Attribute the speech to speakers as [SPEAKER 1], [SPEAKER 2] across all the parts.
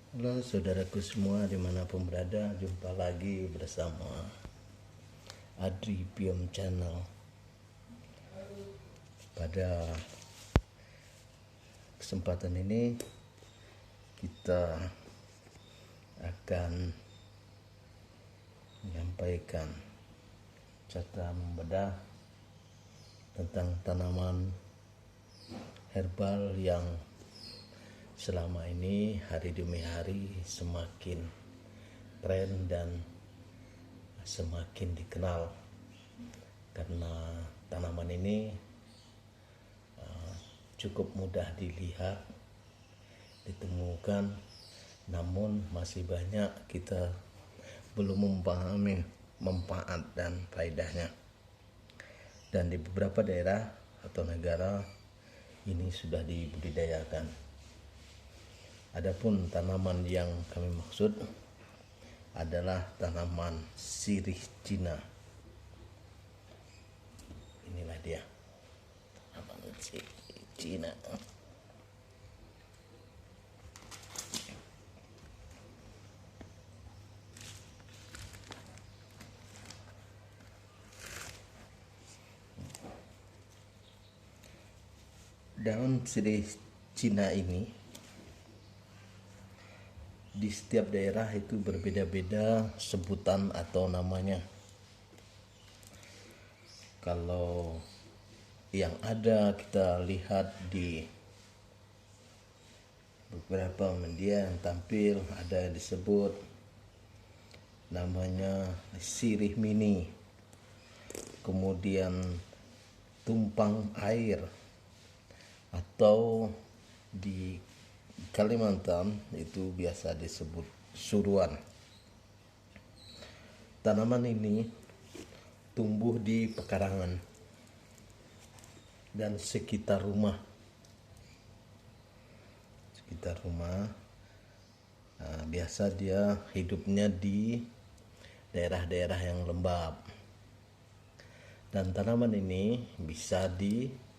[SPEAKER 1] Halo saudaraku semua dimanapun berada, jumpa lagi bersama Adri Piom Channel. Pada kesempatan ini kita akan menyampaikan serta membedah tentang tanaman herbal yang selama ini hari demi hari semakin tren dan semakin dikenal, karena tanaman ini cukup mudah dilihat, ditemukan, namun masih banyak kita belum memahami manfaat dan faedahnya. Dan di beberapa daerah atau negara ini sudah dibudidayakan. Adapun tanaman yang kami maksud adalah tanaman sirih Cina. Inilah dia, tanaman sirih Cina. Daun sirih Cina ini di setiap daerah itu berbeda-beda sebutan atau namanya. Kalau yang ada kita lihat di beberapa media yang tampil, ada yang disebut namanya sirih mini, kemudian tumpang air, atau di Kalimantan itu biasa disebut suruan. Tanaman ini tumbuh di pekarangan dan sekitar rumah. Biasa dia hidupnya di daerah-daerah yang lembab. Dan tanaman ini bisa ditanam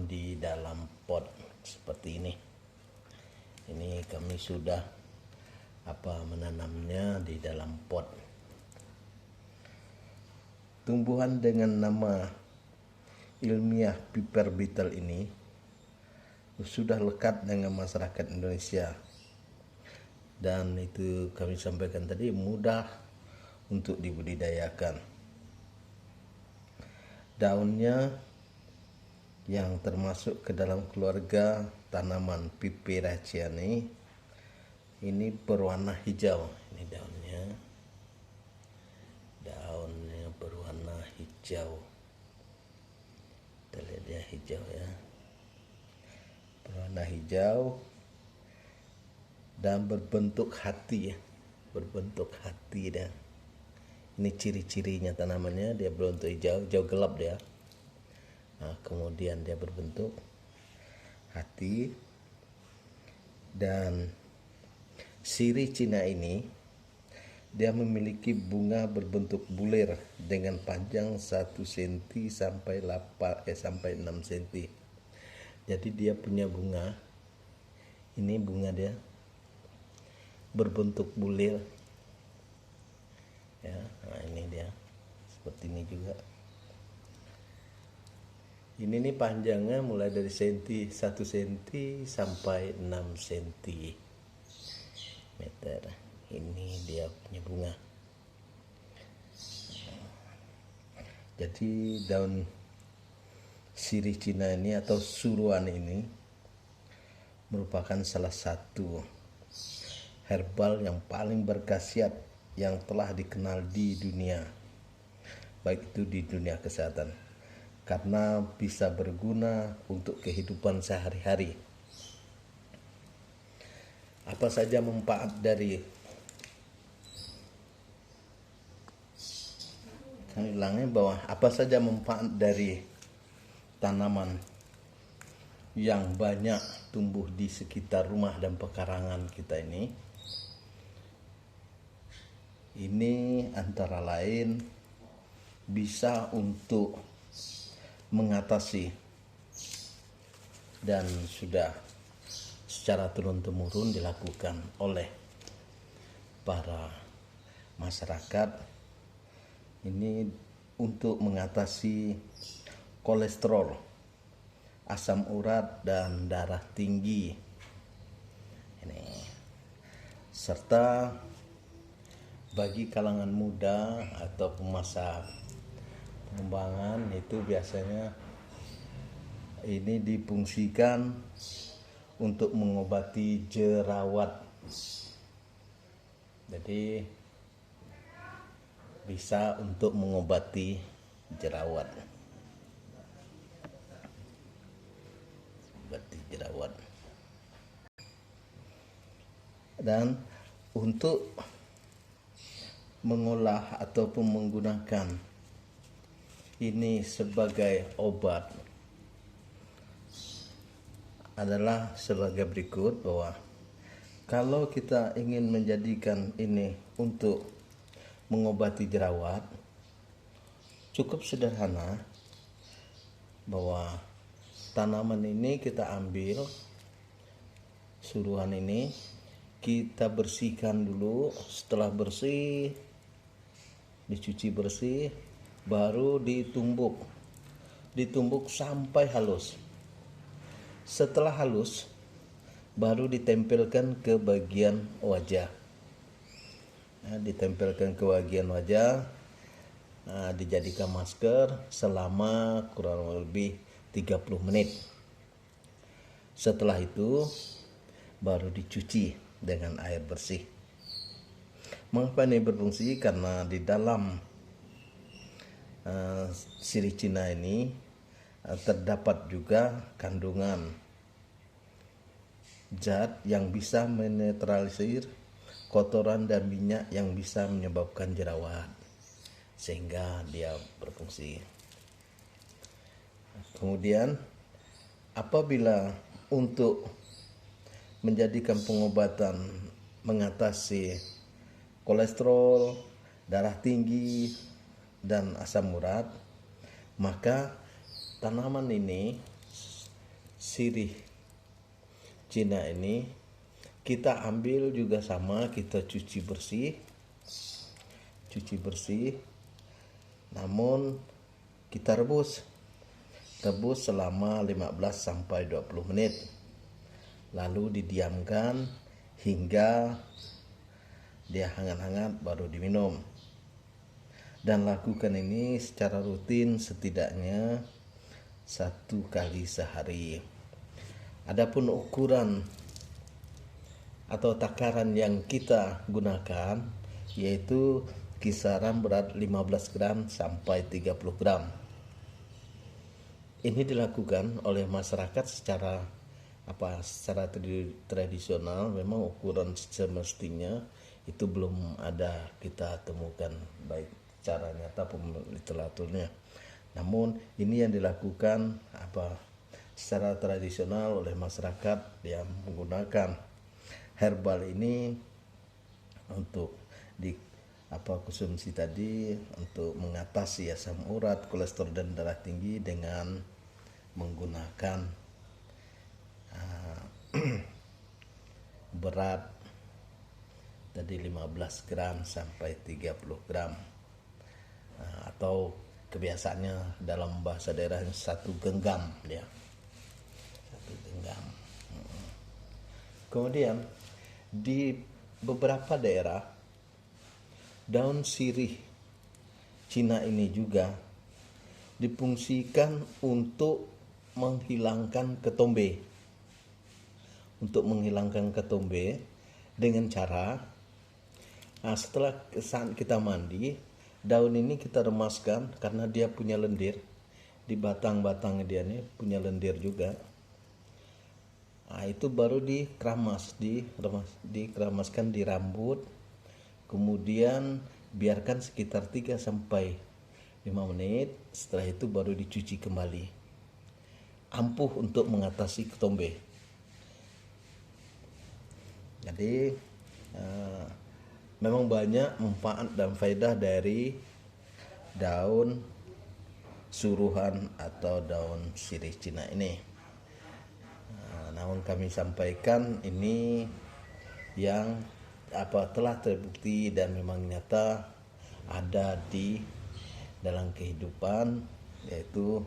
[SPEAKER 1] di dalam pot seperti ini. Ini kami sudah menanamnya di dalam pot. Tumbuhan dengan nama ilmiah Piper beetle ini sudah lekat dengan masyarakat Indonesia, dan itu kami sampaikan tadi mudah untuk dibudidayakan. Daunnya yang termasuk ke dalam keluarga tanaman Piperaceae ini berwarna hijau. Ini daunnya berwarna hijau. Kita lihat dia hijau ya, berwarna hijau dan berbentuk hati ya, dan ini ciri-cirinya tanamannya, dia berbentuk hijau gelap dia. Nah, kemudian dia berbentuk hati. Dan sirih Cina ini dia memiliki bunga berbentuk bulir dengan panjang 1 cm sampai 6 cm. Jadi dia punya bunga, ini bunga dia berbentuk bulir ya. Nah, ini dia seperti ini juga. Ini nih panjangnya mulai dari 1 cm sampai 6 cm. Ini dia punya bunga. Jadi daun sirih Cina ini atau suruan ini merupakan salah satu herbal yang paling berkhasiat yang telah dikenal di dunia, baik itu di dunia kesehatan, karena bisa berguna untuk kehidupan sehari-hari. Apa saja manfaat dari apa saja manfaat dari tanaman yang banyak tumbuh di sekitar rumah dan pekarangan kita ini? Ini antara lain bisa untuk mengatasi dan sudah secara turun-temurun dilakukan oleh para masyarakat ini untuk mengatasi kolesterol, asam urat dan darah tinggi ini, serta bagi kalangan muda atau masa pengembangan itu biasanya ini difungsikan untuk mengobati jerawat. Jadi bisa untuk mengobati jerawat. Dan untuk mengolah ataupun menggunakan ini sebagai obat adalah sebagai berikut, bahwa kalau kita ingin menjadikan ini untuk mengobati jerawat, cukup sederhana, bahwa tanaman ini kita ambil, suruhan ini kita bersihkan dulu. Setelah bersih, dicuci bersih, baru ditumbuk sampai halus. Setelah halus, baru ditempelkan ke bagian wajah. Ditempelkan ke bagian wajah, dijadikan masker selama kurang lebih 30 menit. Setelah itu baru dicuci dengan air bersih. Mengapa ini berfungsi? Karena di dalam sirih Cina ini terdapat juga kandungan zat yang bisa menetralisir kotoran dan minyak yang bisa menyebabkan jerawat, sehingga dia berfungsi. Kemudian apabila untuk menjadikan pengobatan mengatasi kolesterol, darah tinggi, dan asam urat, maka tanaman ini, sirih Cina ini, kita ambil juga sama, kita cuci bersih, namun kita rebus selama 15 sampai 20 menit. Lalu didiamkan hingga dia hangat-hangat baru diminum. Dan lakukan ini secara rutin setidaknya 1 kali sehari. Adapun ukuran atau takaran yang kita gunakan yaitu kisaran berat 15 gram sampai 30 gram. Ini dilakukan oleh masyarakat secara tradisional. Memang ukuran semestinya itu belum ada kita temukan baik cara nyata maupun literaturnya. Namun ini yang dilakukan secara tradisional oleh masyarakat yang menggunakan herbal ini untuk konsumsi tadi, untuk mengatasi asam urat, kolesterol dan darah tinggi dengan menggunakan berat tadi 15 gram sampai 30 gram, atau kebiasaannya dalam bahasa daerah 1 genggam dia. 1 genggam. Kemudian di beberapa daerah daun sirih Cina ini juga difungsikan untuk menghilangkan ketombe. Dengan cara setelah saat kita mandi, daun ini kita remaskan karena dia punya lendir. Di batang-batang dia ini punya lendir juga. Itu baru dikeramaskan di rambut. Kemudian biarkan sekitar 3 sampai 5 menit. Setelah itu baru dicuci kembali. Ampuh untuk mengatasi ketombe. Jadi memang banyak manfaat dan faedah dari daun suruhan atau daun sirih Cina ini. Namun kami sampaikan ini yang telah terbukti dan memang nyata ada di dalam kehidupan, yaitu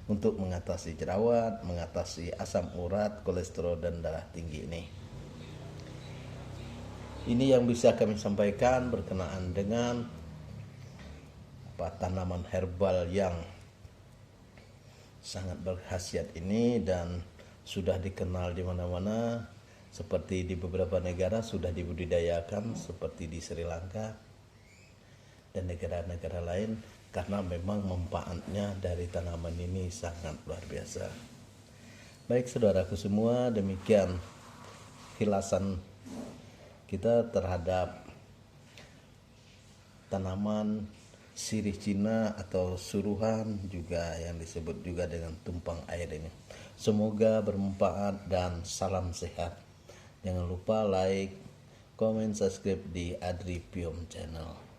[SPEAKER 1] untuk mengatasi jerawat, mengatasi asam urat, kolesterol dan darah tinggi ini. Ini yang bisa kami sampaikan berkenaan dengan tanaman herbal yang sangat berkhasiat ini dan sudah dikenal di mana-mana, seperti di beberapa negara sudah dibudidayakan seperti di Sri Lanka dan negara-negara lain, karena memang manfaatnya dari tanaman ini sangat luar biasa. Baik saudaraku semua, demikian kilasan kita terhadap tanaman sirih Cina atau suruhan, juga yang disebut juga dengan tumpang air ini. Semoga bermanfaat dan salam sehat. Jangan lupa like, comment, subscribe di Adri Piom Channel.